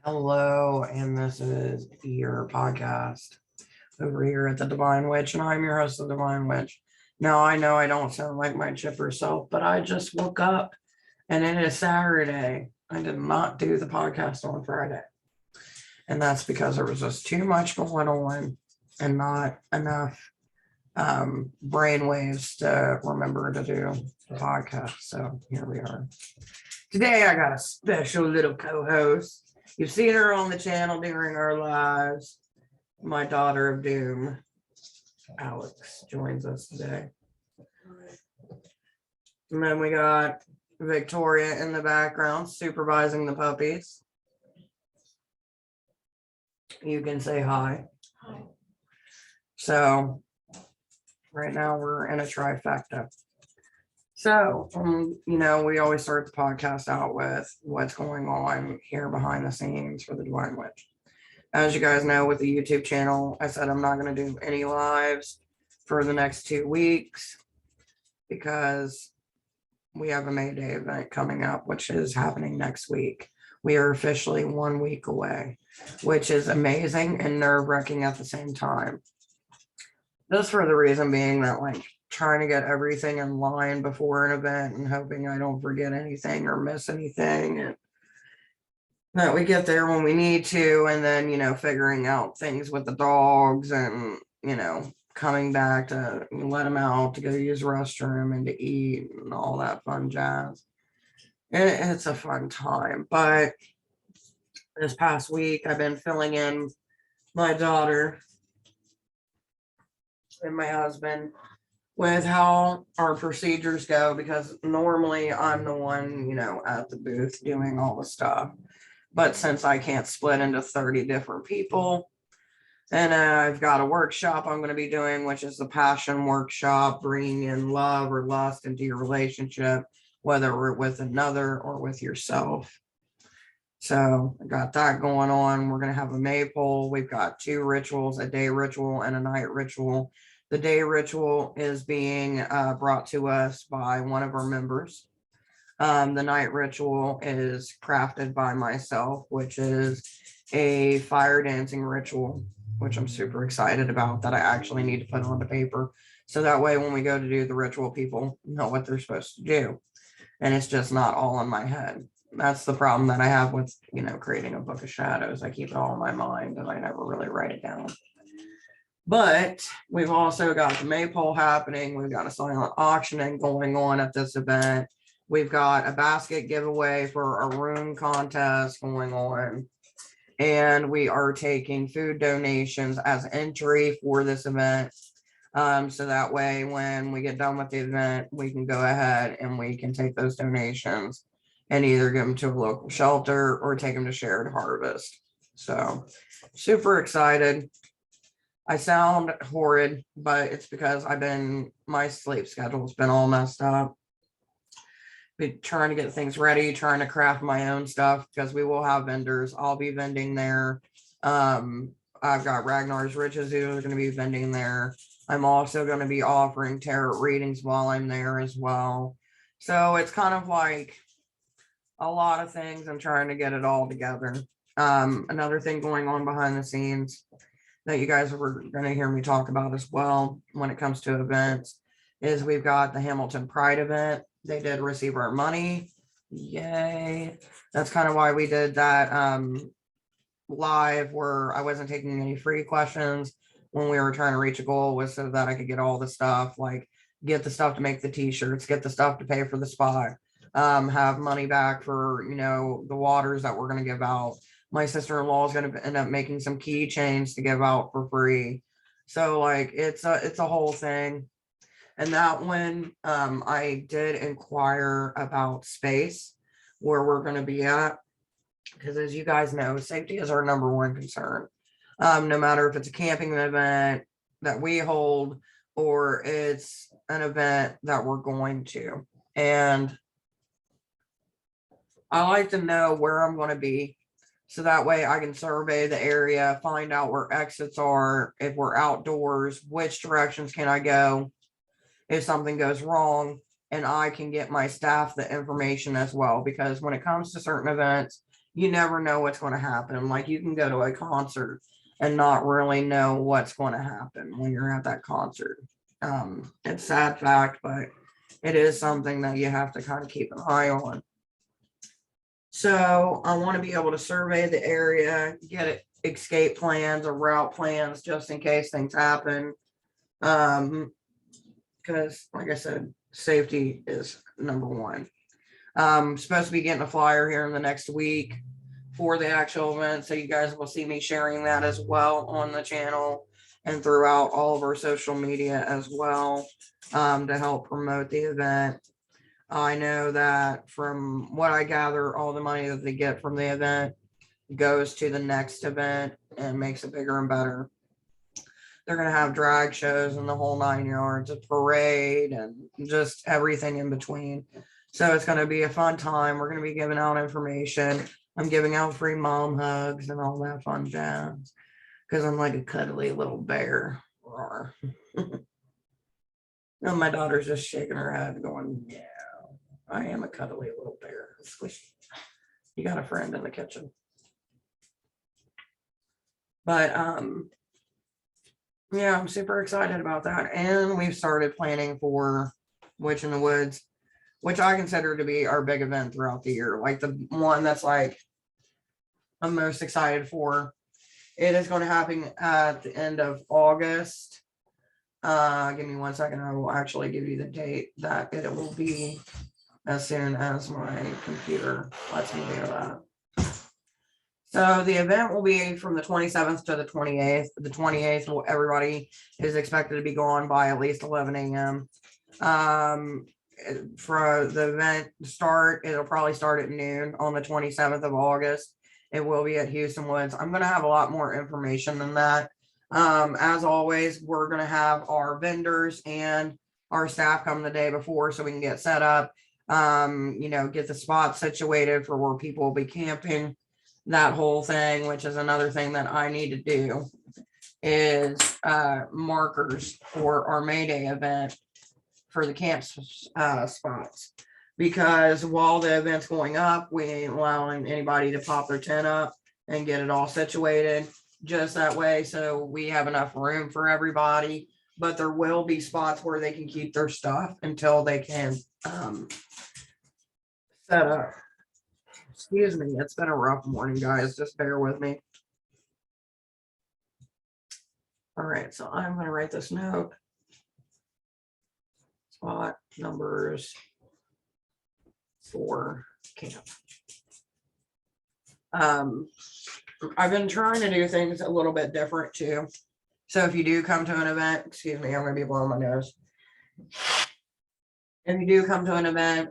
Hello, and this is your podcast over here at the Divine Witch, and I'm your host, the Divine Witch. Now, I know I don't sound like my chipper self, but I just woke up and it is Saturday. I did not do the podcast on Friday, and that's because there was just too much going on and not enough brain waves to remember to do the podcast. So here we are. Today, I got a special little co-host. You've seen her on the channel during our lives. My daughter of doom, Alex, joins us today. And then we got Victoria in the background supervising the puppies. You can say hi. Hi. So right now we're in a trifecta. So, we always start the podcast out with what's going on here behind the scenes for the Divine Witch. As you guys know, with the YouTube channel, I said I'm not going to do any lives for the next 2 weeks because we have a May Day event coming up, which is happening next week. We are officially 1 week away, which is amazing and nerve-wracking at the same time. Just for the reason being that, trying to get everything in line before an event and hoping I don't forget anything or miss anything, and that we get there when we need to, and then figuring out things with the dogs and coming back to let them out to go use the restroom and to eat and all that fun jazz. It's a fun time. But this past week I've been filling in my daughter and my husband with how our procedures go, because normally I'm the one, at the booth doing all the stuff. But since I can't split into 30 different people, and I've got a workshop I'm going to be doing, which is the passion workshop, bringing in love or lust into your relationship, whether we're with another or with yourself. So I got that going on. We're going to have a maypole. We've got 2 rituals, a day ritual and a night ritual. The day ritual is being brought to us by one of our members. The night ritual is crafted by myself, which is a fire dancing ritual, which I'm super excited about, that I actually need to put on the paper. So that way, when we go to do the ritual, people know what they're supposed to do. And it's just not all in my head. That's the problem that I have with, creating a book of shadows. I keep it all in my mind and I never really write it down. But we've also got the maypole happening. We've got a silent auctioning going on at this event. We've got a basket giveaway for a room contest going on. And we are taking food donations as entry for this event. So that way, when we get done with the event, we can go ahead and we can take those donations and either give them to a local shelter or take them to Shared Harvest. So super excited. I sound horrid, but it's because my sleep schedule's been all messed up. Been trying to get things ready, trying to craft my own stuff, because we will have vendors. I'll be vending there. I've got Ragnar's Riches who are going to be vending there. I'm also going to be offering tarot readings while I'm there as well. So it's kind of like a lot of things. I'm trying to get it all together. Another thing going on behind the scenes that you guys were going to hear me talk about as well when it comes to events is we've got the Hamilton Pride event. They did receive our money. Yay. That's kind of why we did that live, where I wasn't taking any free questions when we were trying to reach a goal, was so that I could get all the stuff, like get the stuff to make the t-shirts, get the stuff to pay for the spot, have money back for, the waters that we're going to give out. My sister-in-law is going to end up making some keychains to give out for free. So it's a whole thing. And that one, I did inquire about space where we're going to be at, because as you guys know, safety is our number one concern. No matter if it's a camping event that we hold or it's an event that we're going to. And I like to know where I'm going to be, so that way I can survey the area, find out where exits are, if we're outdoors, which directions can I go if something goes wrong, and I can get my staff the information as well. Because when it comes to certain events, you never know what's going to happen. Like you can go to a concert and not really know what's going to happen when you're at that concert. It's a sad fact, but it is something that you have to kind of keep an eye on. So I want to be able to survey the area, get escape plans or route plans just in case things happen. Because like I said, safety is number one. Supposed to be getting a flyer here in the next week for the actual event. So you guys will see me sharing that as well on the channel and throughout all of our social media as well, to help promote the event. I know that from what I gather, all the money that they get from the event goes to the next event and makes it bigger and better. They're going to have drag shows and the whole 9 yards, a parade, and just everything in between. So it's going to be a fun time. We're going to be giving out information. I'm giving out free mom hugs and all that fun jazz because I'm like a cuddly little bear. And my daughter's just shaking her head going, yeah, I am a cuddly little bear. Squishy. You got a friend in the kitchen. But yeah, I'm super excited about that. And we've started planning for Witch in the Woods, which I consider to be our big event throughout the year. Like the one that's like I'm most excited for. It is going to happen at the end of August. Give me 1 second. I will actually give you the date that it will be as soon as my computer lets me do that. So the event will be from the 27th to the 28th. The 28th, everybody is expected to be gone by at least 11 a.m. For the event start, it'll probably start at noon on the 27th of August. It will be at Houston Woods. I'm going to have a lot more information than that. As always, we're going to have our vendors and our staff come the day before so we can get set up, get the spot situated for where people will be camping, that whole thing, which is another thing that I need to do is markers for our May Day event for the camp spots. Because while the event's going up, we ain't allowing anybody to pop their tent up and get it all situated just that way. So we have enough room for everybody, but there will be spots where they can keep their stuff until they can set up. Excuse me, it's been a rough morning, guys. Just bear with me. All right, so I'm going to write this note. Spot numbers for camp. I've been trying to do things a little bit different too. So if you do come to an event, excuse me, I'm going to be blowing my nose. If you do come to an event,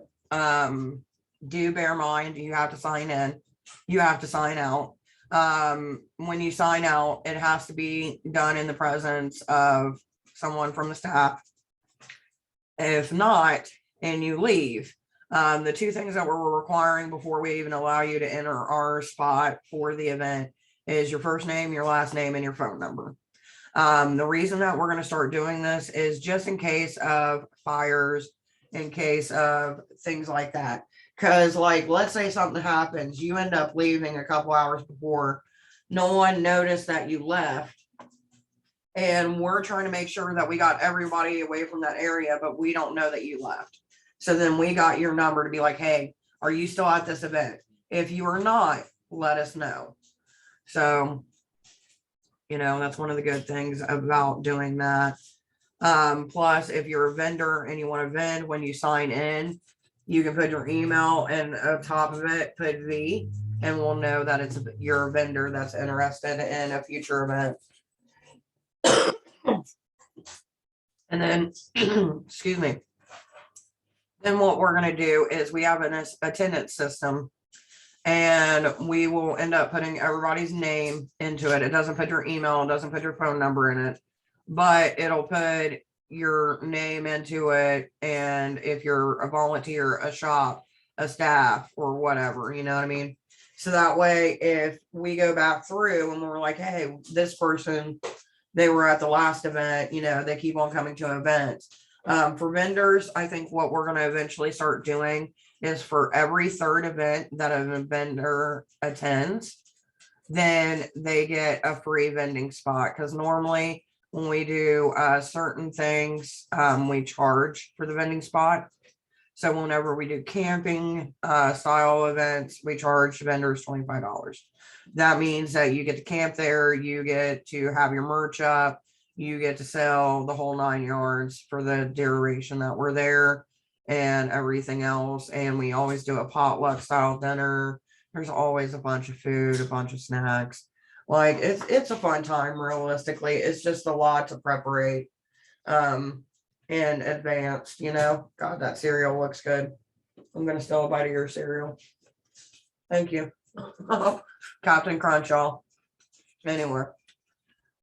do bear in mind you have to sign in, you have to sign out. When you sign out, it has to be done in the presence of someone from the staff. If not, and you leave, the two things that we're requiring before we even allow you to enter our spot for the event is your first name, your last name, and your phone number. The reason that we're going to start doing this is just in case of fires, in case of things like that. Because, like, let's say something happens, you end up leaving a couple hours before, no one noticed that you left. And we're trying to make sure that we got everybody away from that area, but we don't know that you left. So then we got your number to be like, hey, are you still at this event? If you are not, let us know. So, that's one of the good things about doing that. Plus, if you're a vendor and you want to vend, when you sign in, you can put your email and on top of it, put V, and we'll know that it's your vendor that's interested in a future event. And then, excuse me. Then what we're going to do is we have an attendance system, and we will end up putting everybody's name into it. It doesn't put your email, it doesn't put your phone number in it, but it'll put your name into it. And if you're a volunteer, a shop, a staff, or whatever, you know what I mean? So that way, if we go back through and we're like, hey, this person, they were at the last event, they keep on coming to events. For vendors, I think what we're going to eventually start doing is for every third event that a vendor attends, then they get a free vending spot. Because normally when we do certain things, we charge for the vending spot. So whenever we do camping style events, we charge vendors $25. That means that you get to camp there, you get to have your merch up, you get to sell the whole 9 yards for the duration that we're there and everything else. And we always do a potluck style dinner. There's always a bunch of food, a bunch of snacks. Like it's a fun time. Realistically, it's just a lot to preparate in advance, God, that cereal looks good. I'm gonna steal a bite of your cereal. Thank you. Captain Crunch, y'all. Anyway,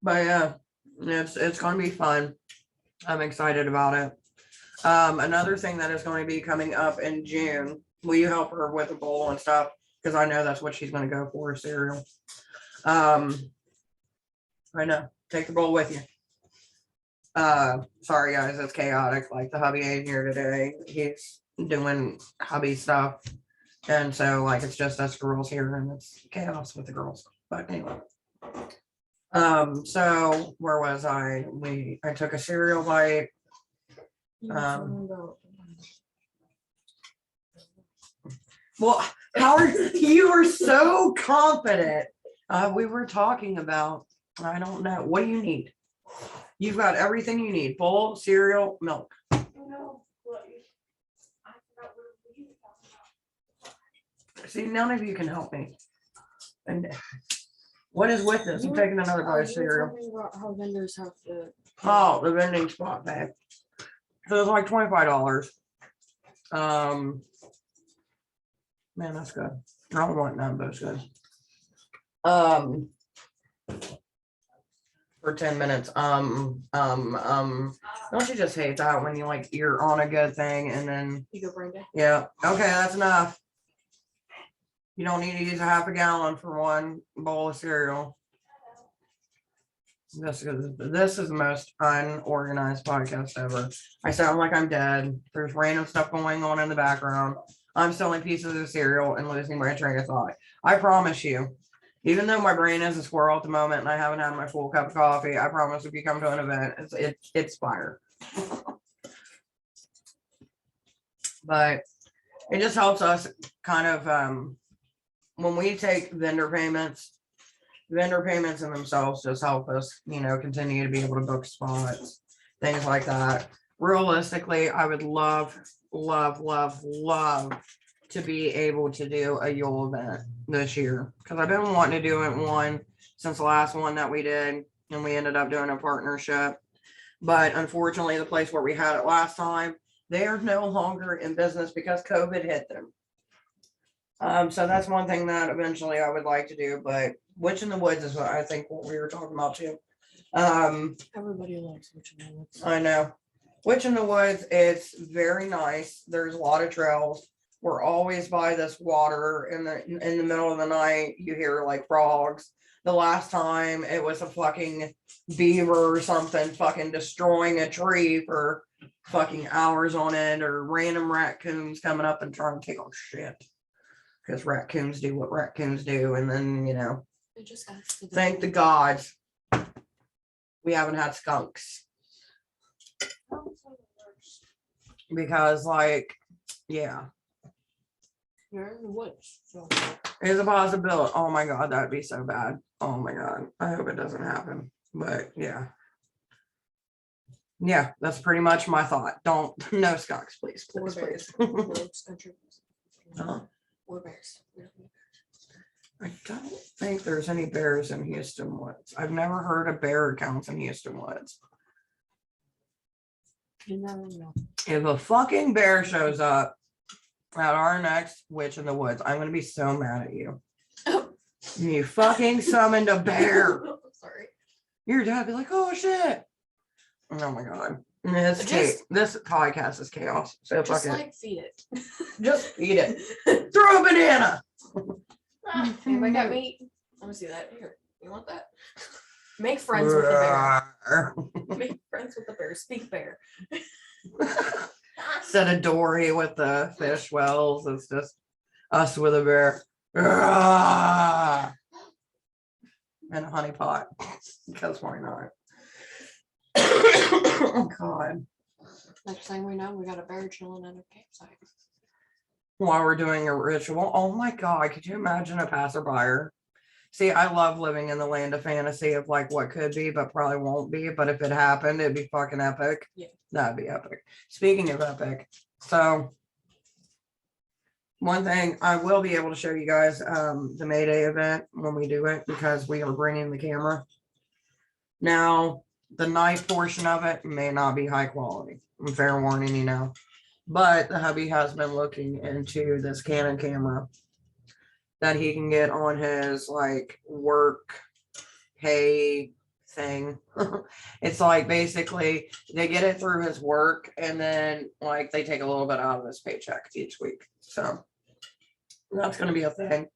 but yeah, it's gonna be fun. I'm excited about it. Another thing that is going to be coming up in June, will you help her with the bowl and stuff? Because I know that's what she's going to go for, cereal. I know. Take the bowl with you. Sorry guys, it's chaotic. Like the hubby ain't here today. He's doing hubby stuff. And so like it's just us girls here and it's chaos with the girls. But anyway. So where was I? I took a cereal bite. Well, Howard, you were so confident. We were talking about, I don't know, what do you need? You've got everything you need: bowl, cereal, milk. See, none of you can help me. And what is with this? I'm taking another bite of cereal. About how vendors have to. Oh, the vending spot bag. So it's like $25. Man, that's good. I don't want none, but it's good. For 10 minutes. Don't you just hate that when you're on a good thing and then You go brain dead. yeah, okay, that's enough. You don't need to use a half a gallon for one bowl of cereal. This is the most unorganized podcast ever. I sound like I'm dead. There's random stuff going on in the background. I'm selling pieces of cereal and losing my train of thought. I promise you, even though my brain is a squirrel at the moment and I haven't had my full cup of coffee, I promise if you come to an event, it's fire. But it just helps us kind of when we take vendor payments in themselves just help us, continue to be able to book spots, things like that. Realistically, I would love to be able to do a Yule event this year because I've been wanting to do it one since the last one that we did, and we ended up doing a partnership. But unfortunately, the place where we had it last time, they are no longer in business because COVID hit them. So that's one thing that eventually I would like to do, but Witch in the Woods is what I think what we were talking about too. Everybody likes Witch in the Woods. I know. Witch in the Woods, it's very nice. There's a lot of trails. We're always by this water in the middle of the night. You hear like frogs. The last time it was a fucking beaver or something fucking destroying a tree for fucking hours on end, or random raccoons coming up and trying to take our shit. Because raccoons do what raccoons do, and then thank the gods we haven't had skunks. Because yeah. You're in the woods. So. It's a possibility. Oh my god, that'd be so bad. Oh my god. I hope it doesn't happen. But yeah. Yeah, that's pretty much my thought. No skunks, please. Please, please. Or bears. I don't think there's any bears in Houston Woods. I've never heard of bear accounts in Houston Woods. You never know. If a fucking bear shows up at our next Witch in the Woods, I'm gonna be so mad at you. You fucking summoned a bear. Sorry. Your dad be like, oh shit. Oh my god. This podcast is chaos. So just fuck it. feed it. Just feed it. Throw a banana. Anybody got meat? Let me see that. Here. You want that? Make friends with the bear. Make friends with the bear. Speak bear. Instead of Dory with the fish wells, it's just us with a bear. Ah! And a honey pot. Because why not? Oh God. Next thing we know, we got a bear chilling at a campsite. While we're doing a ritual. Oh my God. Could you imagine a passerby? See, I love living in the land of fantasy of like what could be, but probably won't be. But if it happened, it'd be fucking epic. Yeah. That'd be epic. Speaking of epic, so one thing I will be able to show you guys the May Day event when we do it because we are bringing the camera. Now, the night portion of it may not be high quality. I'm fair warning you now. But the hubby has been looking into this Canon camera that he can get on his like work pay thing. It's like basically they get it through his work and then like they take a little bit out of his paycheck each week. So that's going to be a thing.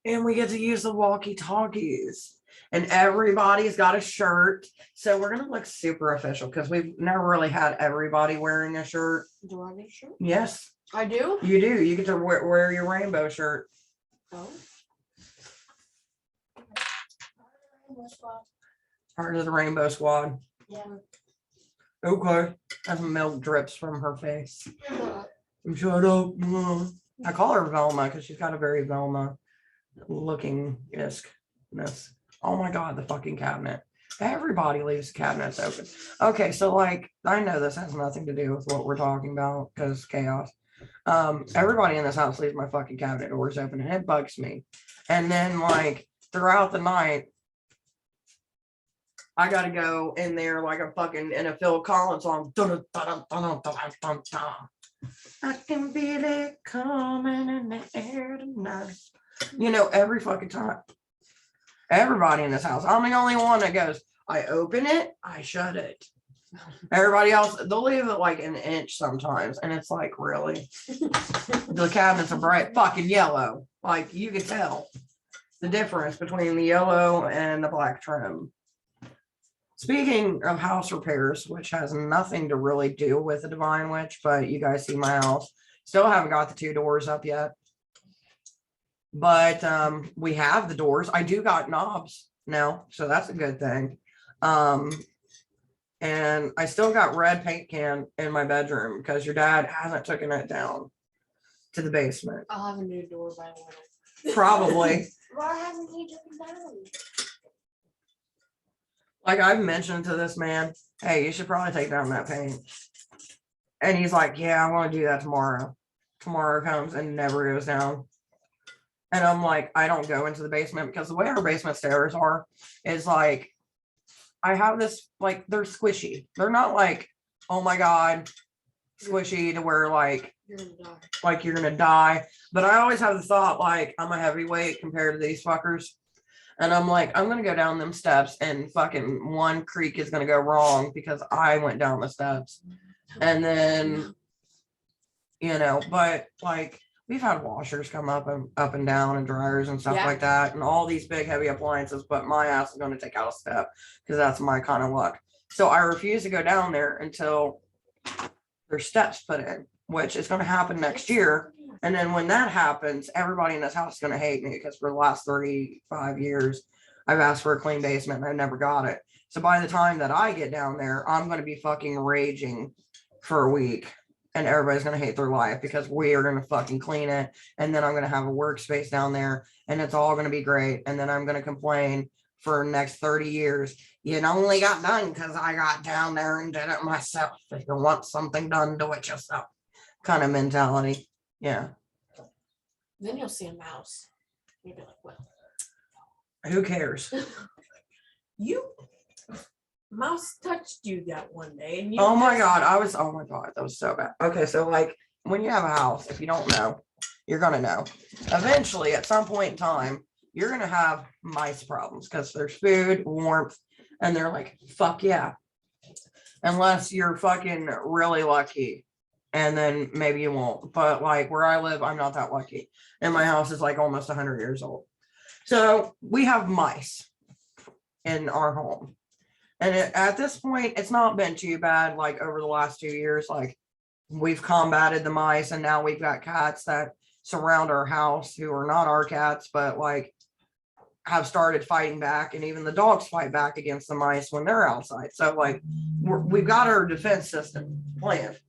And we get to use the walkie-talkies. And everybody's got a shirt. So we're going to look super official because we've never really had everybody wearing a shirt. Do I need a shirt? Yes, I do? you do. You get to wear your rainbow shirt. Oh. Part of the rainbow squad. Yeah. Okay. As milk drips from her face. Shut up. I call her Velma because she's got a very Velma looking iskness. Oh my God, the fucking cabinet. Everybody leaves cabinets open. Okay, so like I know this has nothing to do with what we're talking about because chaos. Everybody in this house leaves my fucking cabinet doors open and it bugs me. And then like throughout the night, I gotta go in there like a fucking in a Phil Collins song. I can feel it coming in the air tonight. You know, every fucking time. Everybody in this house. I'm the only one that goes, I open it, I shut it. Everybody else, they'll leave it like an inch sometimes. And it's like, really? The cabinets are bright fucking yellow. Like, you can tell the difference between the yellow and the black trim. Speaking of house repairs, which has nothing to really do with the Divine Witch, but you guys see my house. Still haven't got the 2 doors up yet. But we have the doors. I do got knobs now, so that's a good thing. And I still got red paint can in my bedroom because your dad hasn't taken it down to the basement. I'll have a new door by the way. Probably. Why hasn't he taken down? Like I've mentioned to this man, hey, you should probably take down that paint. And he's like, yeah, I want to do that tomorrow. Tomorrow comes and never goes down. And I'm like, I don't go into the basement because the way our basement stairs are is like, I have this, like, they're squishy. They're not like, oh my God, squishy to where like, You're gonna die. like you're gonna die. But I always have the thought like, I'm a heavyweight compared to these fuckers. And I'm like, I'm gonna go down them steps and fucking one creak is gonna go wrong because I went down the steps. And then, you know, but like we've had washers come up and down and dryers and stuff like that and all these big heavy appliances, but my ass is going to take out a step because that's my kind of luck. So I refuse to go down there until there's steps put in, which is going to happen next year. And then when that happens, everybody in this house is going to hate me because for the last 35 years, I've asked for a clean basement and I never got it. So by the time that I get down there, I'm going to be fucking raging for a week. And everybody's going to hate their life because we are going to fucking clean it. And then I'm going to have a workspace down there and it's all going to be great. And then I'm going to complain for the next 30 years. You only got done because I got down there and did it myself. If you want something done, do it yourself. Kind of mentality. Yeah. Then you'll see a mouse. You'll be like, well. Who cares? You mouse touched you that one day. And you Oh my God. Oh my God. That was so bad. Okay. So like when you have a house, if you don't know, you're going to know. Eventually, at some point in time, you're going to have mice problems because there's food, warmth, and they're like, fuck yeah. Unless you're fucking really lucky. And then maybe you won't. But like where I live, I'm not that lucky. And my house is like almost 100 years old. So we have mice in our home. And at this point, it's not been too bad. Like over the last 2 years, like we've combated the mice, and now we've got cats that surround our house who are not our cats, but like have started fighting back, and even the dogs fight back against the mice when they're outside. So like we've got our defense system planned.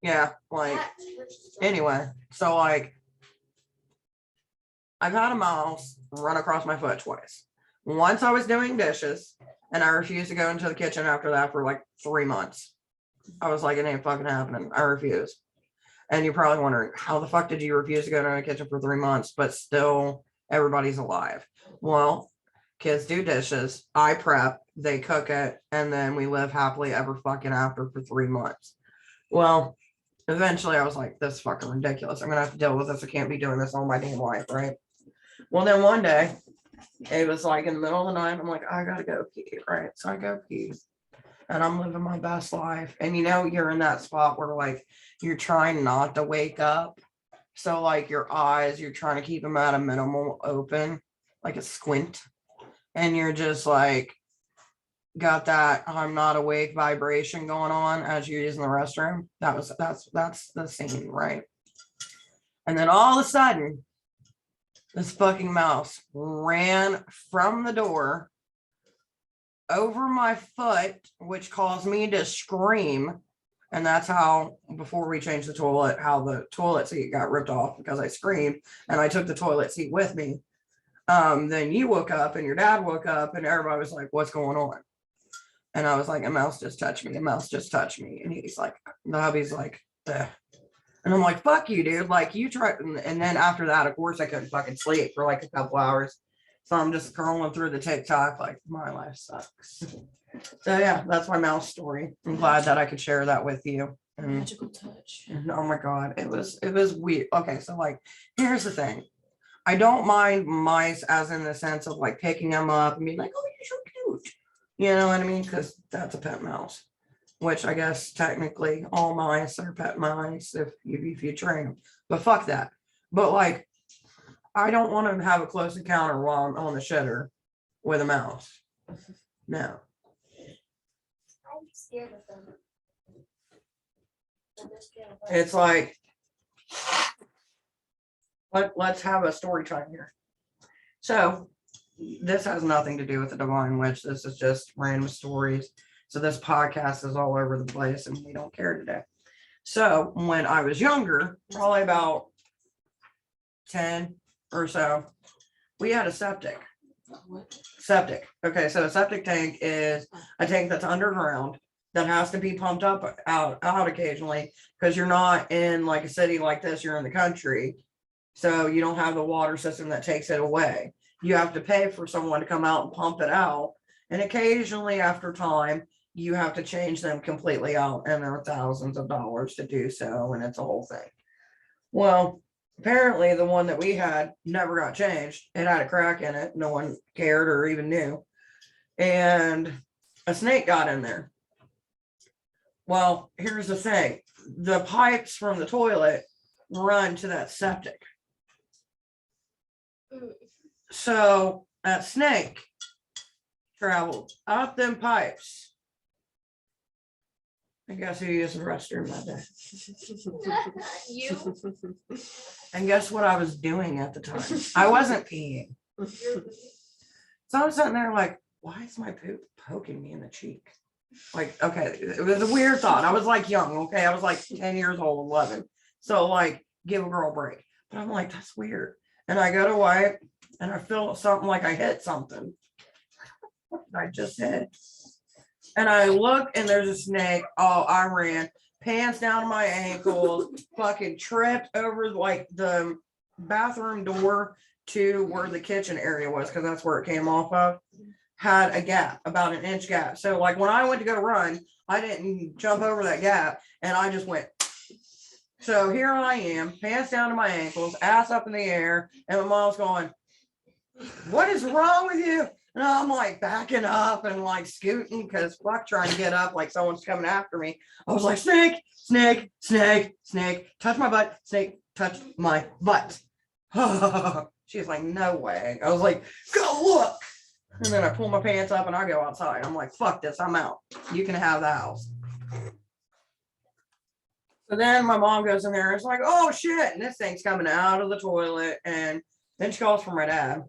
Yeah, like anyway, so like I've had a mouse run across my foot twice. Once I was doing dishes and I refused to go into the kitchen after that for like 3 months. I was like, it ain't fucking happening. I refuse. And you're probably wondering, how the fuck did you refuse to go to the kitchen for 3 months, but still everybody's alive? Well, kids do dishes, I prep, they cook it, and then we live happily ever fucking after for 3 months. Well, eventually I was like, this is fucking ridiculous. I'm gonna have to deal with this. I can't be doing this all my damn life, right? Well, then one day, it was like in the middle of the night, I'm like, I gotta go pee, right? So I go pee. And I'm living my best life. And you know, you're in that spot where like you're trying not to wake up. So like your eyes, you're trying to keep them at a minimal open, like a squint. And you're just like got that I'm not awake vibration going on as you're using the restroom. That's the scene, right? And then all of a sudden, this fucking mouse ran from the door over my foot, which caused me to scream. And that's how, before we changed the toilet, how the toilet seat got ripped off because I screamed and I took the toilet seat with me. Then you woke up and your dad woke up and everybody was like, what's going on? And I was like, a mouse just touched me. A mouse just touched me. And he's like, the hubby's like, ugh. And I'm like, fuck you, dude. Like you tried. And then after that, of course, I couldn't fucking sleep for like a couple hours. So I'm just scrolling through the TikTok, like my life sucks. So yeah, that's my mouse story. I'm glad that I could share that with you. And, Magical touch. and oh my God, it was weird. Okay, so like, here's the thing. I don't mind mice as in the sense of like picking them up and being like, oh, you're so cute. You know what I mean? Because that's a pet mouse, which I guess technically all mice are pet mice if you train them. But fuck that. But like, I don't want to have a close encounter while I'm on the shitter with a mouse. No. I'm scared of them. It's like, let's have a story time here. So this has nothing to do with the Divine Witch. This is just random stories. So this podcast is all over the place and we don't care today. So when I was younger, probably about 10 or so, we had a septic. Septic. Okay, so a septic tank is a tank that's underground that has to be pumped up out occasionally because you're not in like a city like this, you're in the country. So you don't have the water system that takes it away. You have to pay for someone to come out and pump it out. And occasionally after time, you have to change them completely out. And there are thousands of dollars to do so. And it's a whole thing. Well, apparently the one that we had never got changed. It had a crack in it. No one cared or even knew. And a snake got in there. Well, here's the thing. The pipes from the toilet run to that septic. So that snake traveled up them pipes. And guess who used the restroom that day? You. And guess what I was doing at the time? I wasn't peeing. So I'm sitting there like, why is my poop poking me in the cheek? Like, okay, it was a weird thought. I was like young, okay? I was like 10 years old, 11. So like, give a girl a break. But I'm like, that's weird. And I go to wipe and I feel something like I hit something. What did I just hit? And I look and there's a snake. Oh, I ran. Pants down to my ankles. Fucking tripped over like the bathroom door to where the kitchen area was because that's where it came off of. Had a gap, about an inch gap. So like when I went to go run, I didn't jump over that gap and I just went. So here I am, pants down to my ankles, ass up in the air, and my mom's going, what is wrong with you? And I'm like backing up and like scooting because fuck trying to get up like someone's coming after me. I was like, snake, snake, snake, snake, touch my butt, snake, touch my butt. She's like, no way. I was like, go look. And then I pull my pants up and I go outside. I'm like, fuck this, I'm out. You can have the house. So then my mom goes in there and it's like, oh shit. And this thing's coming out of the toilet. And then she calls for my dad.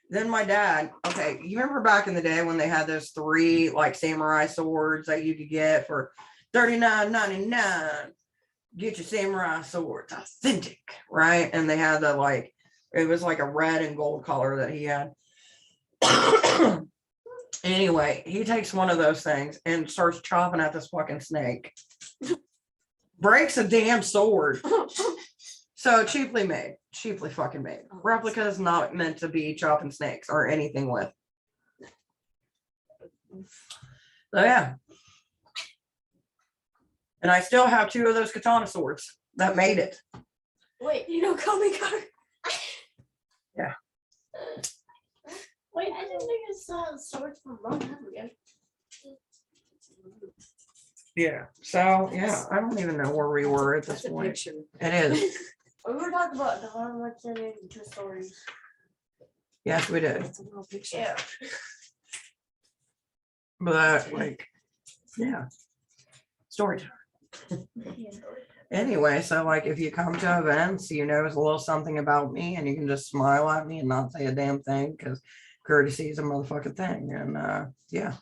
Then my dad, okay, you remember back in the day when they had those 3 like samurai swords that you could get for $39.99? Get your samurai swords, authentic, right? And they had the like, it was like a red and gold color that he had. Anyway, he takes one of those things and starts chopping at this fucking snake. Breaks a damn sword. So cheaply made, cheaply fucking made. Replica is not meant to be chopping snakes or anything with. So yeah. And I still have 2 of those katana swords that made it. Wait, you don't call me Carter. Yeah. Wait, I didn't think I saw swords from long time ago. Yeah. So yeah, I don't even know where we were at this point. It is. We were talking about Devine what's in it and 2 stories. Yes, we did. It's a little picture. Yeah. But like, yeah. Story time. Anyway, so like if you come to events, you know, it's a little something about me and you can just smile at me and not say a damn thing because courtesy is a motherfucking thing. And yeah.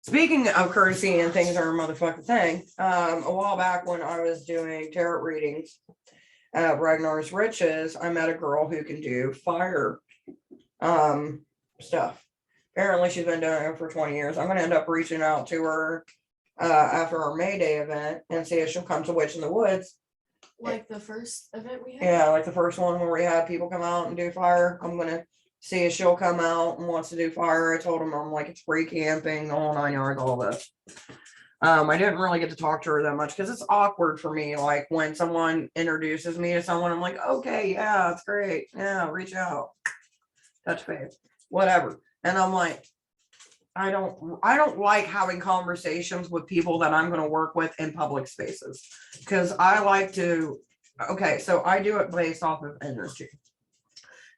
Speaking of courtesy and things are a motherfucking thing, a while back when I was doing tarot readings at Ragnar's Riches, I met a girl who can do fire stuff. Apparently she's been doing it for 20 years. I'm going to end up reaching out to her after our May Day event and see if she'll come to Witch in the Woods. Like the first event we had? Yeah, like the first one where we had people come out and do fire. I'm going to see if she'll come out and wants to do fire. I told him I'm like, it's free camping, the whole 9 yards, all this. I didn't really get to talk to her that much because it's awkward for me. Like when someone introduces me to someone, I'm like, okay, yeah, it's great. Yeah, reach out, touch base, whatever. And I'm like, I don't like having conversations with people that I'm going to work with in public spaces because I like to, okay, so I do it based off of energy.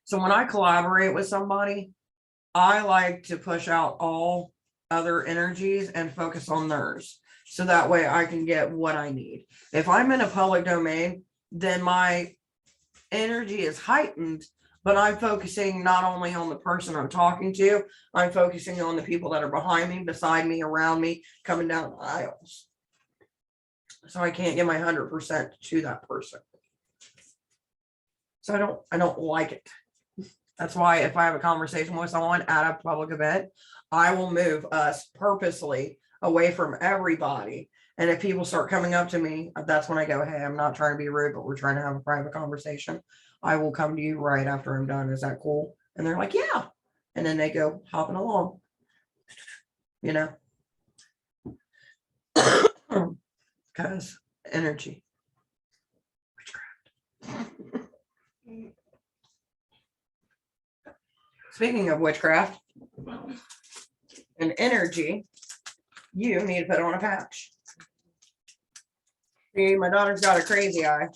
So when I collaborate with somebody, I like to push out all other energies and focus on theirs. So that way I can get what I need. If I'm in a public domain, then my energy is heightened, but I'm focusing not only on the person I'm talking to, I'm focusing on the people that are behind me, beside me, around me, coming down the aisles. So I can't give my 100% to that person. So I don't like it. That's why if I have a conversation with someone at a public event, I will move us purposely away from everybody. And if people start coming up to me, that's when I go, hey, I'm not trying to be rude, but we're trying to have a private conversation. I will come to you right after I'm done. Is that cool? And they're like, yeah. And then they go hopping along, you know, because energy, witchcraft. Speaking of witchcraft and energy, you need to put on a patch. See, my daughter's got a crazy eye.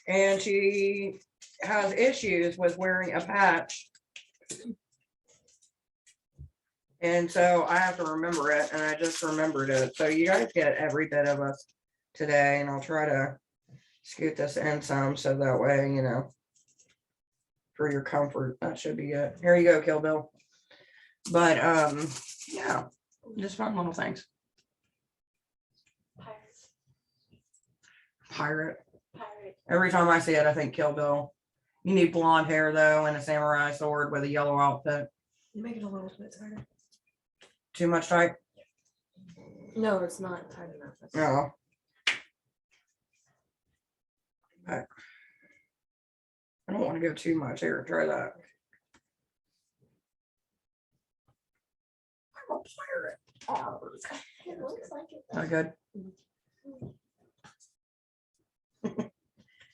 And she has issues with wearing a patch. And so I have to remember it, and I just remembered it. So you guys get every bit of us today, and I'll try to scoot this in some so that way, you know, for your comfort, that should be it. Here you go, Kill Bill. But yeah, just fun little things. Pirate. Every time I see it, I think Kill Bill. You need blonde hair though, and a samurai sword with a yellow outfit. You make it a little bit tighter. Too much tight? No, it's not tight enough. No. But I don't want to go too much. Here, try that. I'm a pirate. It looks like it. Not good.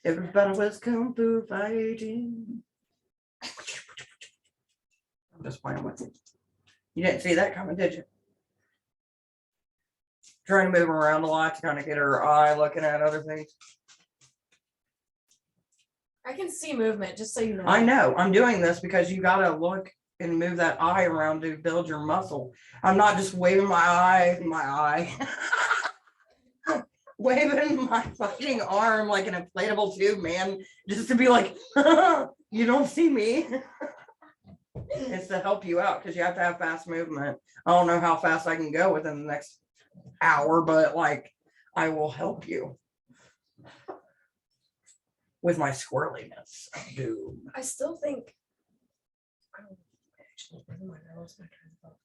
Everybody was kung fu fighting. I'm just playing with it. You didn't see that coming, did you? Trying to move around a lot to kind of get her eye looking at other things. I can see movement, just so you know. I know, I'm doing this because you gotta look and move that eye around to build your muscle. I'm not just waving my eye. Waving my fucking arm like an inflatable tube, man, just to be like, you don't see me. It's to help you out because you have to have fast movement. I don't know how fast I can go within the next hour, but like, I will help you with my squirreliness. Dude. I still think. I don't actually. Never mind. I lost my train of thought.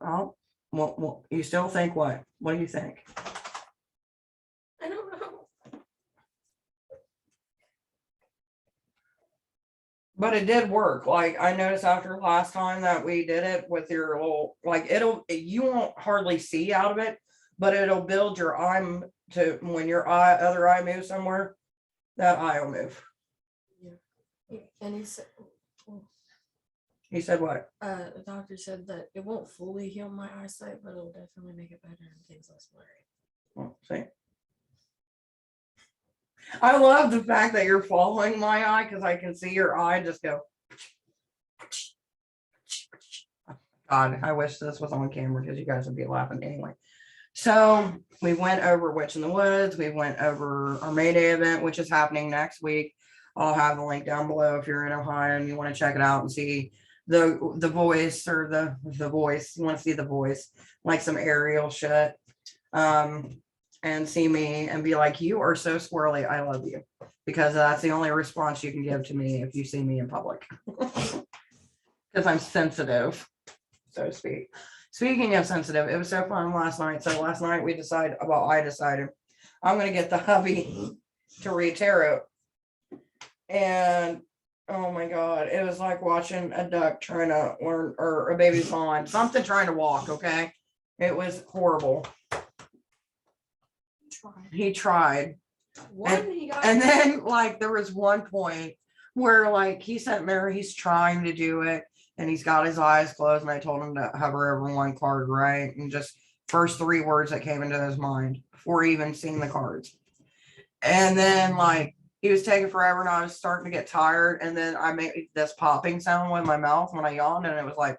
Oh, well, you still think what? What do you think? I don't know. But it did work. Like I noticed after last time that we did it with your little, like you won't hardly see out of it, but it'll build your eye to when your other eye moves somewhere, that eye will move. Yeah. And He said what? the doctor said that it won't fully heal my eyesight, but it'll definitely make it better and things less blurry. Well, see. I love the fact that you're following my eye because I can see your eye just go. God, I wish this was on camera because you guys would be laughing anyway. So we went over Witch in the Woods. We went over our May Day event, which is happening next week. I'll have the link down below if you're in Ohio and you want to check it out and see the voice or the voice. You want to see the voice, like some aerial shit. And see me and be like, you are so squirrely. I love you. Because that's the only response you can give to me if you see me in public. Because I'm sensitive, so to speak. Speaking of sensitive, it was so fun last night. So last night I decided I'm going to get the hubby to read tarot. And oh my God, it was like watching a duck trying to learn, or a baby fawn, something trying to walk. Okay. It was horrible. He tried. And then like there was one point where like he sent Mary, he's trying to do it and he's got his eyes closed and I told him to hover over one card, right? And just first 3 words that came into his mind before even seeing the cards. And then like he was taking forever and I was starting to get tired. And then I made this popping sound with my mouth when I yawned and it was like,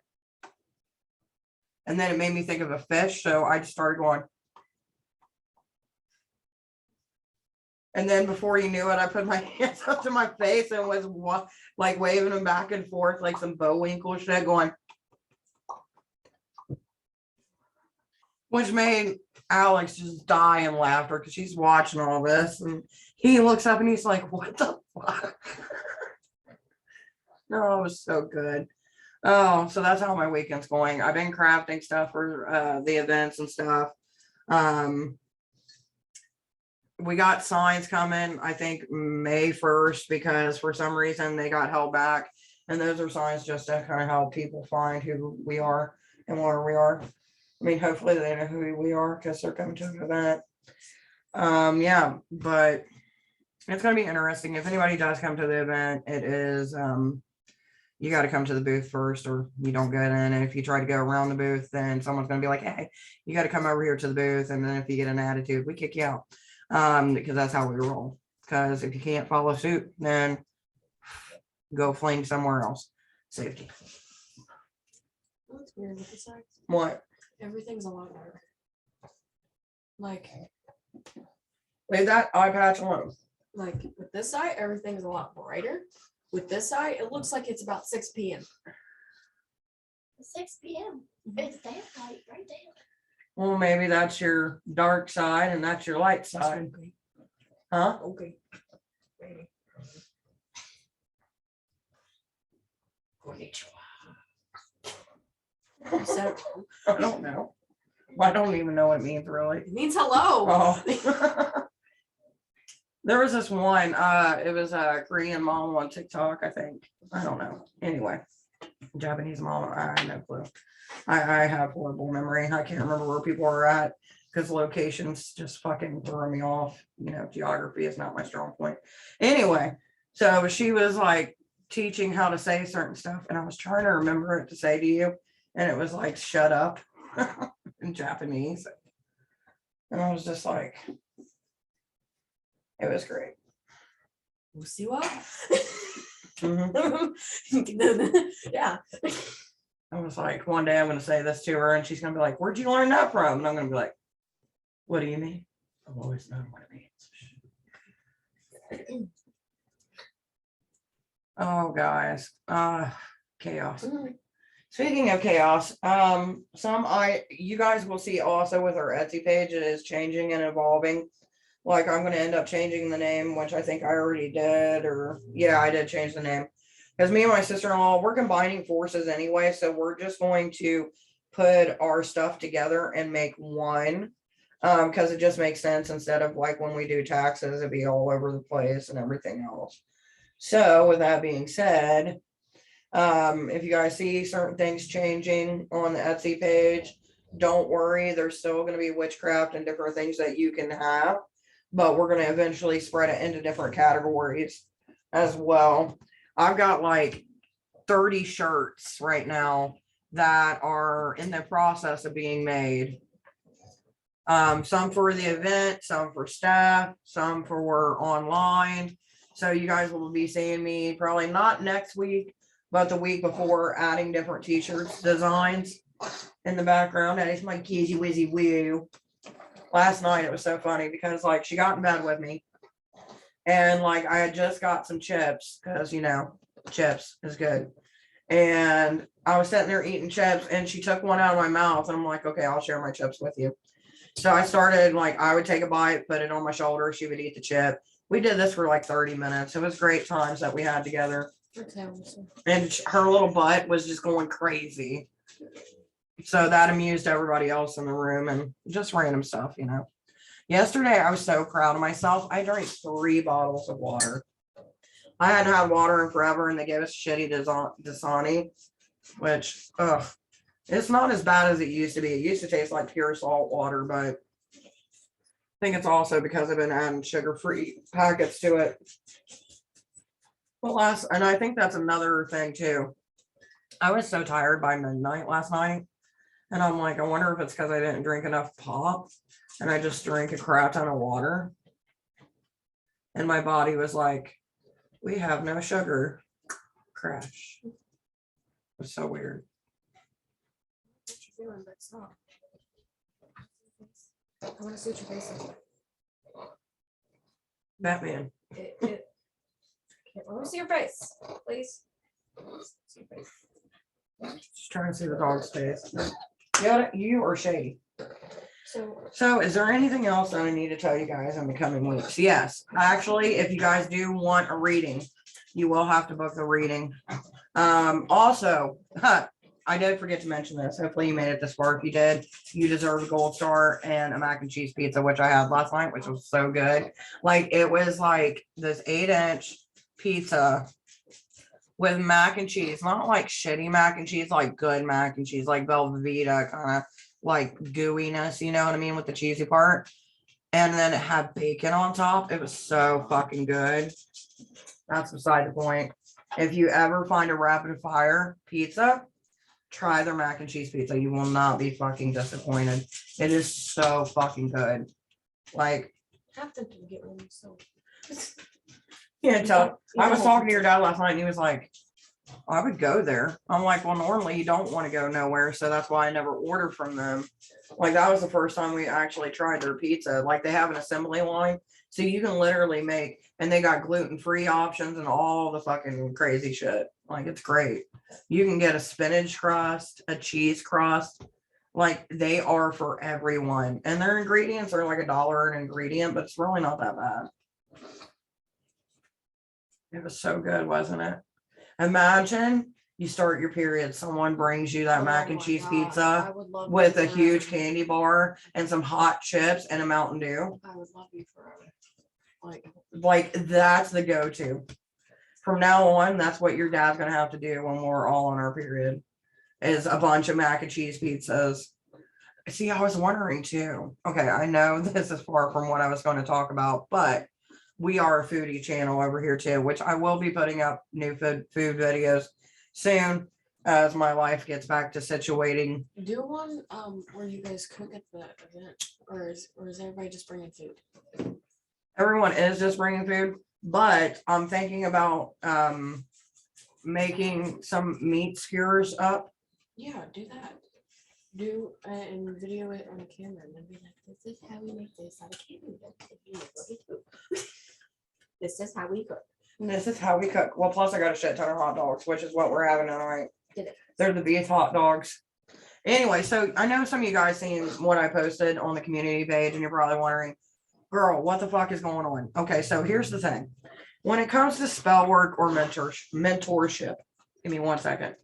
and then it made me think of a fish. So I just started going. And then before you knew it, I put my hands up to my face and was like waving them back and forth like some Bowinkle shit going. Which made Alex just die in laughter because she's watching all this. And he looks up and he's like, what the fuck? No, it was so good. Oh, so that's how my weekend's going. I've been crafting stuff for the events and stuff. We got signs coming, I think May 1st, because for some reason they got held back. And those are signs just to kind of help people find who we are and where we are. I mean, hopefully they know who we are because they're coming to an event. Yeah, but it's going to be interesting. If anybody does come to the event, it is, you got to come to the booth first or you don't get in. And if you try to go around the booth, then someone's going to be like, hey, you got to come over here to the booth. And then if you get an attitude, we kick you out. Because that's how we roll. Because if you can't follow suit, then go fling somewhere else. Safety. What's weird with the sides? What? Everything's a lot darker. Like Leave that eye patch alone. Like with this side, everything's a lot brighter. With this side, it looks like it's about 6 p.m. 6 p.m. It's daylight right there. Well, maybe that's your dark side and that's your light side. Okay. Huh? Okay. Maybe. So, I don't know. I don't even know what it means really. it means hello. Oh. There was this one, it was a Korean mom on TikTok, I think. I don't know. Anyway, Japanese mom, I have no clue. I have horrible memory. I can't remember where people are at because locations just fucking throw me off. You know, geography is not my strong point. Anyway, so she was like teaching how to say certain stuff, and I was trying to remember it to say to you, and it was like, shut up in Japanese. And I was just like, It was great. We'll see what. Mhm. Yeah. I was like, one day I'm going to say this to her and she's going to be like, where'd you learn that from? And I'm going to be like, what do you mean? I've always known what it means. Oh, guys. Chaos. Speaking of chaos, you guys will see also with our Etsy page, it is changing and evolving. Like I'm going to end up changing the name, which I think I already did, or yeah, I did change the name. Because me and my sister-in-law, we're combining forces anyway, so we're just going to put our stuff together and make one. Because it just makes sense instead of like when we do taxes, it'd be all over the place and everything else. So with that being said, if you guys see certain things changing on the Etsy page, don't worry, there's still going to be witchcraft and different things that you can have, but we're going to eventually spread it into different categories as well. I've got like 30 shirts right now that are in the process of being made. Some for the event, some for staff, some for online. So you guys will be seeing me probably not next week, but the week before, adding different t-shirts designs in the background. That is my kizzy wizzy woo. Last night it was so funny because like she got in bed with me and like I had just got some chips because you know chips is good. And I was sitting there eating chips and she took one out of my mouth and I'm like, okay, I'll share my chips with you. So I started like I would take a bite, put it on my shoulder, she would eat the chip. We did this for like 30 minutes. It was great times that we had together. And her little butt was just going crazy. So that amused everybody else in the room and just random stuff, you know. Yesterday, I was so proud of myself. I drank 3 bottles of water. I hadn't had water in forever and they gave us shitty Dasani, which, ugh, it's not as bad as it used to be. It used to taste like pure salt water, but I think it's also because I've been adding sugar-free packets to it. Well, and I think that's another thing too. I was so tired by midnight last night. And I'm like, I wonder if it's because I didn't drink enough pop and I just drank a crap ton of water. And my body was like, we have no sugar. Crash. It was so weird. I want to see what your face is. Batman. Let me see your face, please. See your face. Just trying to see the dog's face. Yeah, you or Shady. So So is there anything else that I need to tell you guys in the coming weeks? Yes, actually, if you guys do want a reading, you will have to book the reading. Also, I did forget to mention this. Hopefully you made it this far. If you did, you deserve a gold star and a mac and cheese pizza, which I had last night, which was so good. Like it was like this 8-inch pizza with mac and cheese, not like shitty mac and cheese, like good mac and cheese, like Velveeta kind of like gooiness, you know what I mean, with the cheesy part. And then it had bacon on top. It was so fucking good. That's beside the point. If you ever find a rapid fire pizza, try their mac and cheese pizza. You will not be fucking disappointed. It is so fucking good. Like, have to get one. So yeah, tell. I was talking to your dad last night and he was like, I would go there. I'm like, well, normally you don't want to go nowhere. So that's why I never order from them. Like that was the first time we actually tried their pizza. Like they have an assembly line. So you can literally make, and they got gluten-free options and all the fucking crazy shit. Like it's great. You can get a spinach crust, a cheese crust. Like they are for everyone. And their ingredients are like $1 an ingredient, but it's really not that bad. It was so good, wasn't it? Imagine you start your period, someone brings you that mac and cheese pizza with a huge candy bar and some hot chips and a Mountain Dew. I would love you forever. Like that's the go-to. From now on, that's what your dad's gonna have to do when we're all on our period, is a bunch of mac and cheese pizzas. See, I was wondering too. Okay, I know this is far from what I was going to talk about, but we are a foodie channel over here too, which I will be putting up new food videos soon as my life gets back to situating. Do one where you guys cook at the event, or is everybody just bringing food? everyone is just bringing food, but I'm thinking about making some meat skewers up. Yeah, do that. Do and video it on a camera and then be like, this is how we make this out of camera. This is how we cook. This is how we cook. Well, plus I got a shit ton of hot dogs, which is what we're having tonight. Did it. They're the beef hot dogs. Anyway, so I know some of you guys seen what I posted on the community page, and you're probably wondering, girl, what the fuck is going on? Okay, so here's the thing. When it comes to spell work or mentorship, give me 1 second.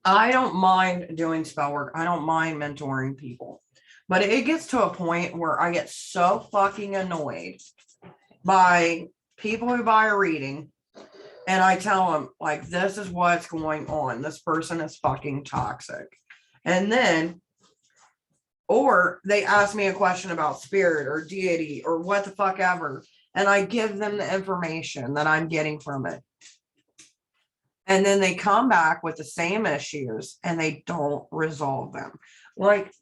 I don't mind doing spell work. I don't mind mentoring people. But it gets to a point where I get so fucking annoyed by people who buy a reading, and I tell them, like, this is what's going on. This person is fucking toxic. And then, or they ask me a question about spirit or deity or what the fuck ever, and I give them the information that I'm getting from it. And then they come back with the same issues and they don't resolve them. Like,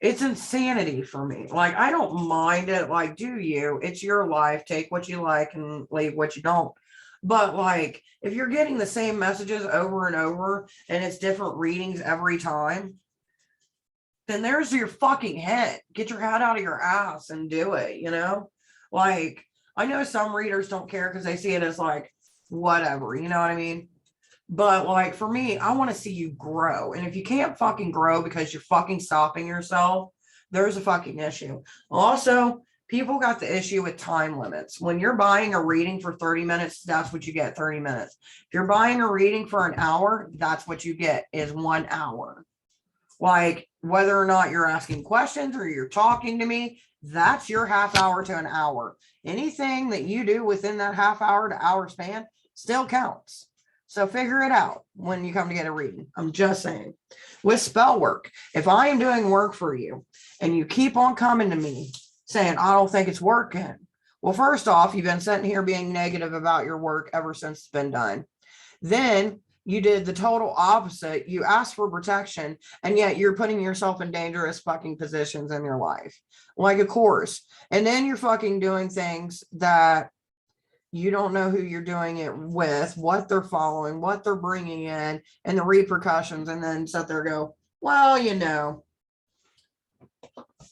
it's insanity for me. Like, I don't mind it. Like, do you? It's your life. Take what you like and leave what you don't. But like, if you're getting the same messages over and over and it's different readings every time, then there's your fucking head. Get your head out of your ass and do it, you know? Like, I know some readers don't care because they see it as like, whatever, you know what I mean? But like, for me, I want to see you grow. And if you can't fucking grow because you're fucking stopping yourself, there's a fucking issue. Also, people got the issue with time limits. When you're buying a reading for 30 minutes, that's what you get, 30 minutes. If you're buying a reading for an hour, that's what you get, is 1 hour. Like, whether or not you're asking questions or you're talking to me, that's your half hour to an hour. Anything that you do within that half hour to hour span still counts. So figure it out when you come to get a reading. I'm just saying. With spell work, if I am doing work for you and you keep on coming to me saying, I don't think it's working. Well, first off, you've been sitting here being negative about your work ever since it's been done. Then you did the total opposite. You asked for protection, and yet you're putting yourself in dangerous fucking positions in your life. Like, of course. And then you're fucking doing things that you don't know who you're doing it with, what they're following, what they're bringing in, and the repercussions, and then sit there and go, well, you know,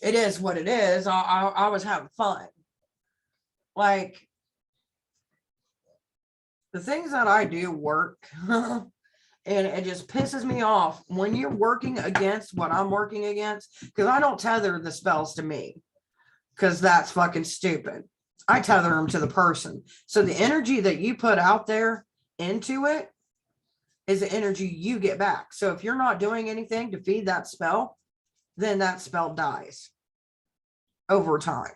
it is what it is. I was having fun. Like, the things that I do work, and it just pisses me off when you're working against what I'm working against, because I don't tether the spells to me, because that's fucking stupid. I tether them to the person. So the energy that you put out there into it is the energy you get back. So if you're not doing anything to feed that spell, then that spell dies over time.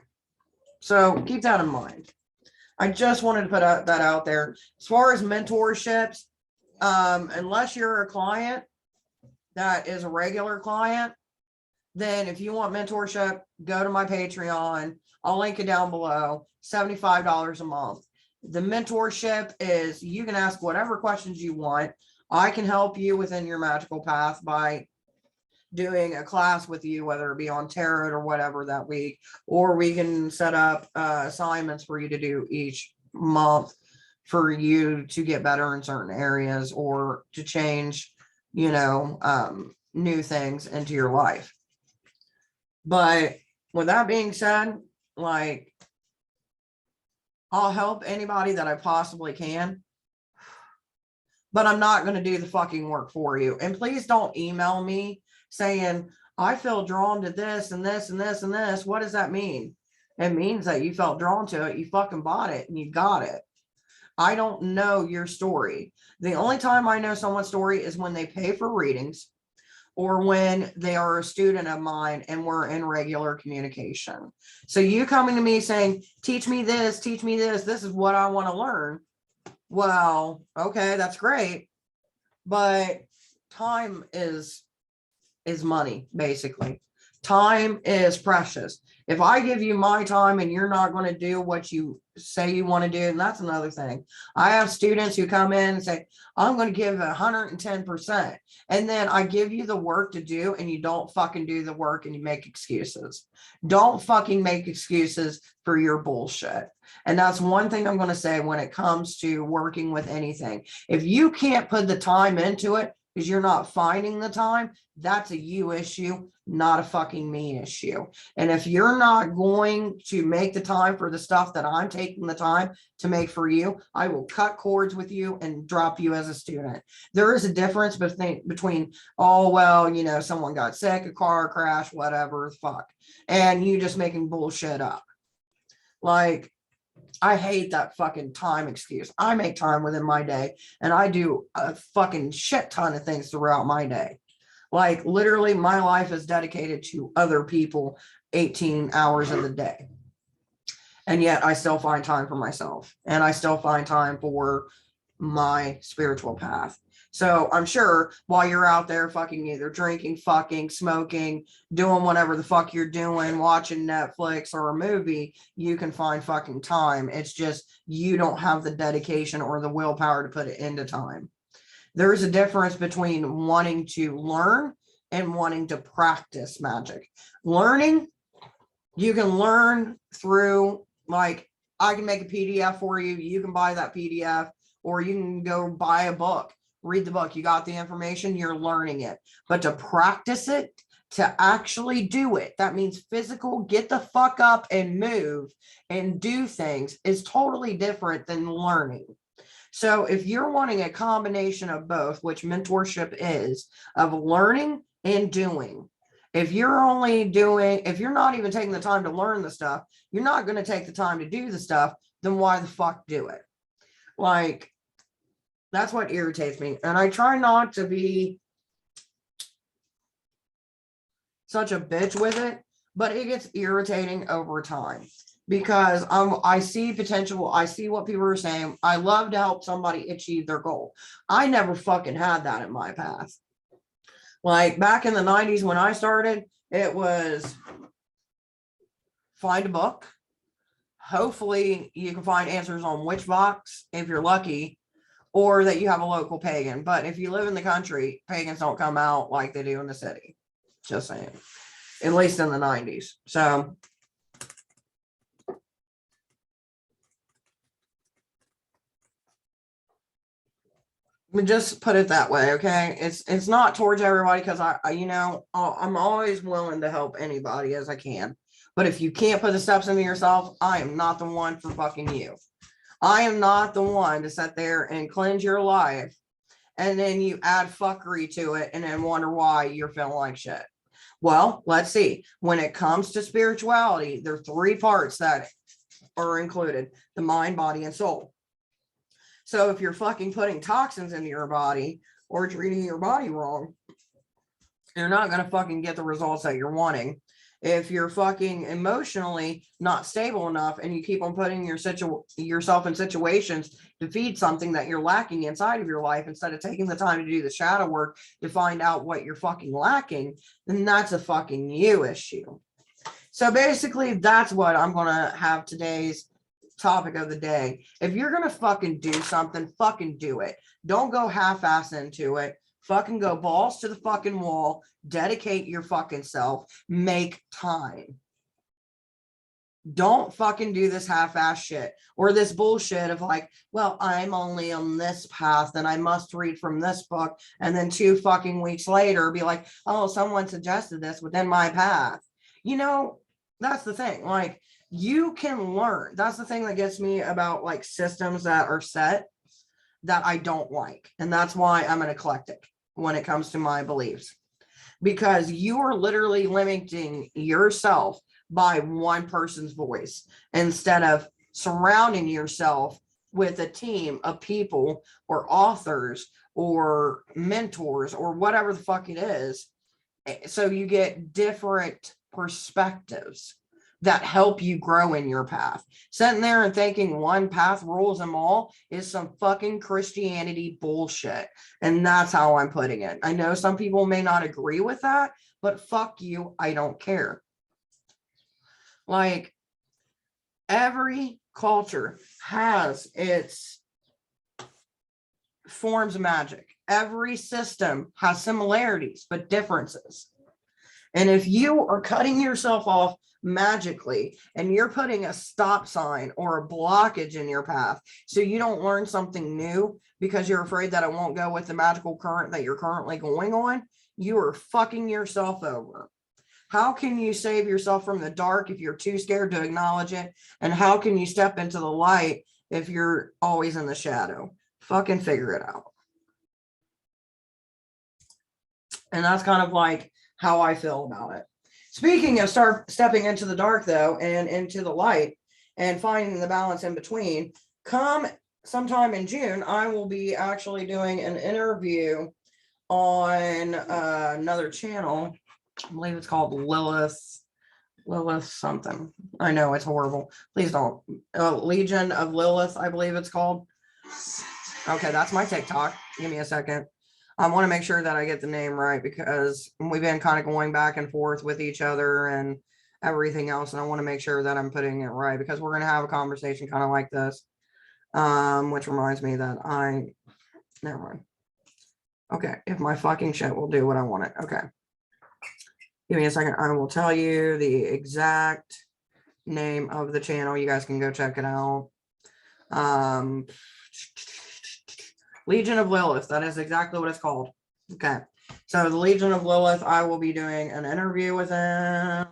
So keep that in mind. I just wanted to put that out there. As far as mentorships, unless you're a client that is a regular client, then if you want mentorship, go to my Patreon. I'll link it down below. $75 a month. The mentorship is, you can ask whatever questions you want. I can help you within your magical path by doing a class with you, whether it be on tarot or whatever that week, or we can set up assignments for you to do each month for you to get better in certain areas or to change, you know, new things into your life. But with that being said, like, I'll help anybody that I possibly can, but I'm not going to do the fucking work for you. And please don't email me saying, I feel drawn to this and this and this and this. What does that mean? It means that you felt drawn to it. You fucking bought it and you got it. I don't know your story. The only time I know someone's story is when they pay for readings or when they are a student of mine and we're in regular communication. So you coming to me saying, teach me this, this is what I want to learn. Well, okay, that's great. But time is money, basically. Time is precious. If I give you my time and you're not going to do what you say you want to do, and that's another thing. I have students who come in and say, I'm going to give 110%. And then I give you the work to do and you don't fucking do the work and you make excuses. Don't fucking make excuses for your bullshit. And that's one thing I'm going to say when it comes to working with anything. If you can't put the time into it because you're not finding the time, that's a you issue, not a fucking me issue. And if you're not going to make the time for the stuff that I'm taking the time to make for you, I will cut cords with you and drop you as a student. There is a difference between oh, well, you know, someone got sick, a car crash, whatever, fuck, and you just making bullshit up. Like, I hate that fucking time excuse. I make time within my day and I do a fucking shit ton of things throughout my day. Like literally my life is dedicated to other people 18 hours of the day. And yet I still find time for myself and I still find time for my spiritual path. So I'm sure while you're out there fucking either drinking, fucking, smoking, doing whatever the fuck you're doing, watching Netflix or a movie, you can find fucking time. It's just you don't have the dedication or the willpower to put it into time. There's a difference between wanting to learn and wanting to practice magic. Learning, you can learn through, like, I can make a PDF for you. You can buy that PDF or you can go buy a book. Read the book. You got the information, you're learning it. But to practice it, to actually do it, that means physical, get the fuck up and move and do things, is totally different than learning. So if you're wanting a combination of both, which mentorship is, of learning and doing, if you're not even taking the time to learn the stuff, you're not going to take the time to do the stuff, then why the fuck do it? Like, that's what irritates me. And I try not to be such a bitch with it, but it gets irritating over time because I see potential. I see what people are saying. I love to help somebody achieve their goal. I never fucking had that in my path. Like back in the 90s when I started, it was find a book. Hopefully you can find answers on Witchbox if you're lucky, or that you have a local pagan. But if you live in the country, pagans don't come out like they do in the city. Just saying. At least in the 90s. So just put it that way, okay? It's not towards everybody because I'm always willing to help anybody as I can. But if you can't put the steps into yourself, I am not the one for fucking you. I am not the one to sit there and cleanse your life and then you add fuckery to it and then wonder why you're feeling like shit. Well, let's see. When it comes to spirituality, there are 3 parts that are included: the mind, body, and soul. So if you're fucking putting toxins into your body or treating your body wrong, you're not going to fucking get the results that you're wanting. If you're fucking emotionally not stable enough and you keep on putting yourself in situations to feed something that you're lacking inside of your life instead of taking the time to do the shadow work to find out what you're fucking lacking, then that's a fucking you issue. So basically that's what I'm going to have today's topic of the day. If you're going to fucking do something, fucking do it. Don't go half-ass into it. Fucking go balls to the fucking wall. Dedicate your fucking self. Make time. Don't fucking do this half-ass shit or this bullshit of like, well, I'm only on this path and I must read from this book. And then 2 fucking weeks later be like, oh, someone suggested this within my path. You know, that's the thing. Like, you can learn. That's the thing that gets me about like systems that are set that I don't like. And that's why I'm an eclectic when it comes to my beliefs, because you are literally limiting yourself by one person's voice instead of surrounding yourself with a team of people or authors or mentors or whatever the fuck it is. So you get different perspectives. that help you grow in your path. Sitting there and thinking one path rules them all is some fucking Christianity bullshit. And that's how I'm putting it. I know some people may not agree with that, but fuck you, I don't care. Like, every culture has its forms of magic. Every system has similarities, but differences. And if you are cutting yourself off magically and you're putting a stop sign or a blockage in your path so you don't learn something new because you're afraid that it won't go with the magical current that you're currently going on, you are fucking yourself over. How can you save yourself from the dark if you're too scared to acknowledge it? And how can you step into the light if you're always in the shadow? Fucking figure it out. And that's kind of like how I feel about it. Speaking of stepping into the dark, though, and into the light and finding the balance in between, come sometime in June, I will be actually doing an interview on another channel. I believe it's called Lilith something. I know it's horrible. Please don't. Legion of Lilith, I believe it's called. Okay, that's my TikTok. Give me a second. I want to make sure that I get the name right because we've been kind of going back and forth with each other and everything else. And I want to make sure that I'm putting it right because we're going to have a conversation kind of like this. Which reminds me that never mind. Okay, if my fucking shit will do what I want it. Okay. Give me a second. I will tell you the exact name of the channel. You guys can go check it out. Legion of Lilith. That is exactly what it's called. Okay. So the Legion of Lilith, I will be doing an interview with them.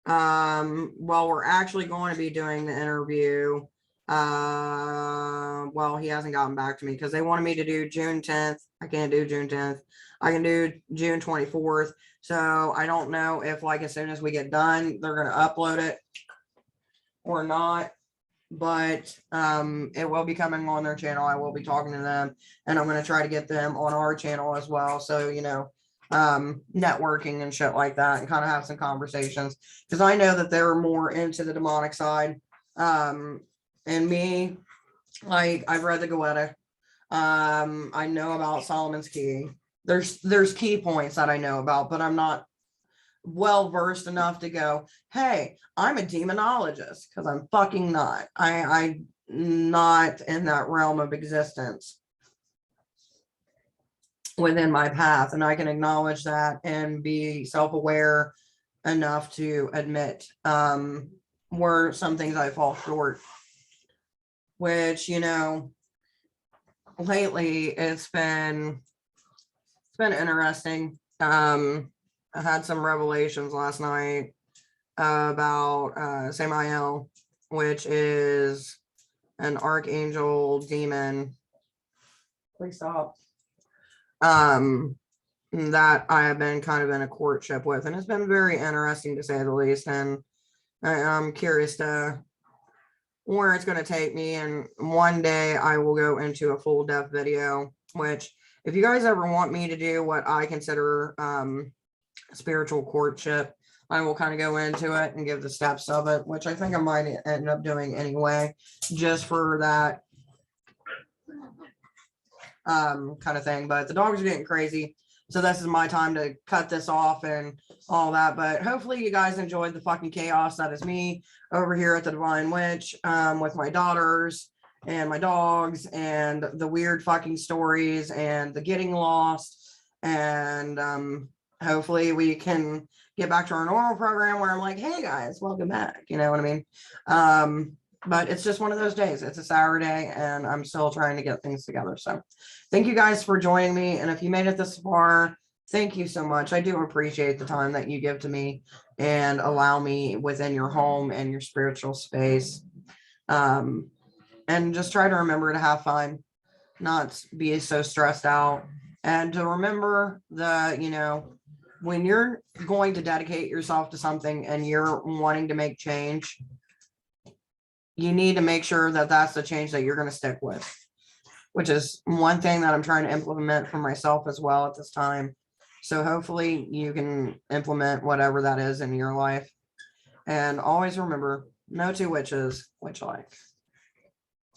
Well, we're actually going to be doing the interview. Well, he hasn't gotten back to me because they wanted me to do June 10th. I can't do June 10th. I can do June 24th. So I don't know if, like, as soon as we get done, they're going to upload it or not. But it will be coming on their channel. I will be talking to them, and I'm going to try to get them on our channel as well. So, you know, networking and shit like that, and kind of have some conversations because I know that they're more into the demonic side. And me, like, I've read the Goetta. I know about Solomon's Key. There's key points that I know about, but I'm not well versed enough to go, hey, I'm a demonologist, because I'm fucking not. I'm not in that realm of existence within my path, and I can acknowledge that and be self-aware enough to admit where some things I fall short, which, you know, lately it's been interesting. I had some revelations last night about Samael, which is an archangel demon. Please stop. That I have been kind of in a courtship with, and it's been very interesting to say the least. And I'm curious to where it's going to take me. And one day I will go into a full depth video, which if you guys ever want me to do what I consider spiritual courtship, I will kind of go into it and give the steps of it, which I think I might end up doing anyway, just for that kind of thing. But the dogs are getting crazy, so this is my time to cut this off and all that. But hopefully you guys enjoyed the fucking chaos that is me over here at the Divine Witch, with my daughters and my dogs and the weird fucking stories and the getting lost. And hopefully we can get back to our normal program where I'm like, hey guys, welcome back. You know what I mean? But it's just one of those days. It's a Saturday and I'm still trying to get things together. So thank you guys for joining me. And if you made it this far, thank you so much. I do appreciate the time that you give to me and allow me within your home and your spiritual space. And just try to remember to have fun, not be so stressed out, and to remember that, you know, when you're going to dedicate yourself to something and you're wanting to make change, you need to make sure that that's the change that you're going to stick with, which is one thing that I'm trying to implement for myself as well at this time. So hopefully you can implement whatever that is in your life. And always remember, no two witches, witch alike.